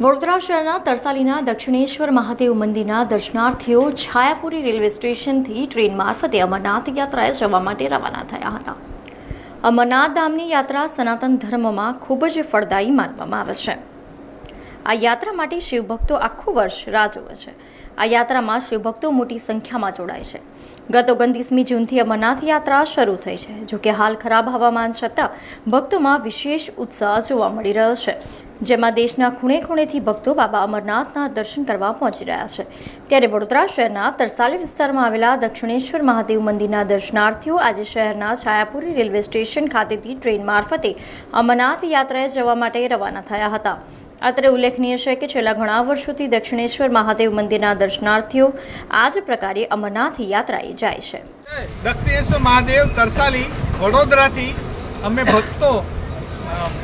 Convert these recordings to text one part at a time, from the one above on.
વડોદરા શહેરના તરસાલીના દક્ષિણેશ્વર મહાદેવ મંદિરના દર્શનાર્થીઓ છાયાપુરી રેલવે સ્ટેશનથી ટ્રેન મારફતે અમરનાથ યાત્રાએ જવા માટે રવાના થયા હતા. અમરનાથ ધામની યાત્રા સનાતન ધર્મમાં ખૂબ જ ફળદાયી માનવામાં આવે છે. આ યાત્રા માટે શિવભક્તો આખું વર્ષ રાહ જુએ છે. આ યાત્રામાં શિવભક્તો મોટી સંખ્યામાં જોડાય છે. ગત 29મી જૂનથી અમરનાથ યાત્રા શરૂ થઈ છે. જોકે હાલ ખરાબ હવામાન છતાં ભક્તોમાં વિશેષ ઉત્સાહ જોવા મળી રહ્યો છે, જેમાં દેશના ખૂણે ખૂણેથી ભક્તો બાબા અમરનાથના દર્શન કરવા પહોંચી રહ્યા છે. ત્યારે વડોદરા શહેરના તરસાલી વિસ્તારમાં આવેલા દક્ષિણેશ્વર મહાદેવ મંદિરના દર્શનાર્થીઓ આજે શહેરના છાયાપુરી રેલવે સ્ટેશન ખાતેથી ટ્રેન મારફતે અમરનાથ યાત્રાએ જવા માટે રવાના થયા હતા. અત્રે ઉલ્લેખનીય છે કે છેલ્લા ઘણા વર્ષોથી દક્ષિણેશ્વર મહાદેવ મંદિરના દર્શનાર્થીઓ આ જ પ્રકારે અમરનાથ યાત્રાએ જાય છે. દક્ષિણેશ્વર મહાદેવ તરસાલી વડોદરાથી અમે ભક્તો,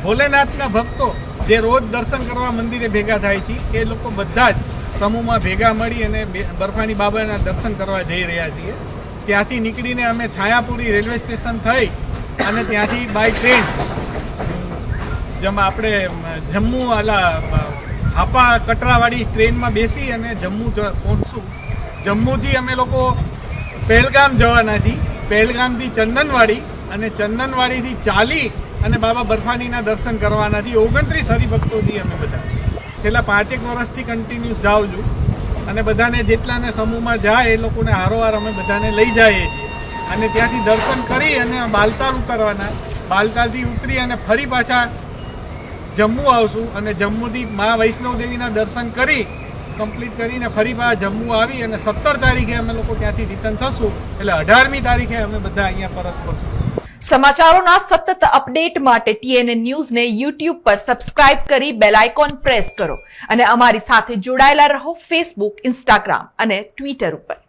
ભોલેનાથના ભક્તો જે રોજ દર્શન કરવા મંદિરે ભેગા થાય છે, એ લોકો બધા જ સમૂહમાં ભેગા મળી અને બર્ફાની બાબાના દર્શન કરવા જઈ રહ્યા છીએ. ત્યાંથી નીકળીને અમે છાયાપુરી રેલવે સ્ટેશન થઈ અને ત્યાંથી બાય ટ્રેન જેમાં આપણે જમ્મુ હાપા કટરાવાળી ટ્રેનમાં બેસી અને જમ્મુ પહોંચશું. જમ્મુથી અમે લોકો પહેલગામ જવાના છીએ. પહેલગામથી ચંદનવાડી અને ચંદનવાડીથી ચાલી અને બાબા બર્ફાનીના દર્શન કરવાના છીએ. 29 હરિભક્તો છીએ અમે બધા. છેલ્લા 5 વર્ષથી કન્ટિન્યુઅસ જાઉં છું અને બધાને જેટલાને સમૂહમાં જાય એ લોકોને હારોહાર અમે બધાને લઈ જઈએ છીએ. અને ત્યાંથી દર્શન કરી અને બાલતાલ ઉતરવાના. બાલતાલથી ઉતરી અને ફરી પાછા જમ્મુ આવશું અને જમ્મુથી મા વૈષ્ણવ દેવીના દર્શન કરી કમ્પ્લીટ કરીને ફરી પાછા જમ્મુ આવી અને 17 તારીખે અમે લોકો ત્યાંથી રિટર્ન થશું. એટલે 18મી તારીખે અમે બધા અહીંયા પરત ફરશું. સમાચારોના સતત અપડેટ માટે TNN ન્યૂઝને YouTube પર સબસ્ક્રાઇબ કરી બેલ આઇકોન પ્રેસ કરો અને અમારી સાથે જોડાયેલા રહો Facebook, Instagram અને Twitter ઉપર.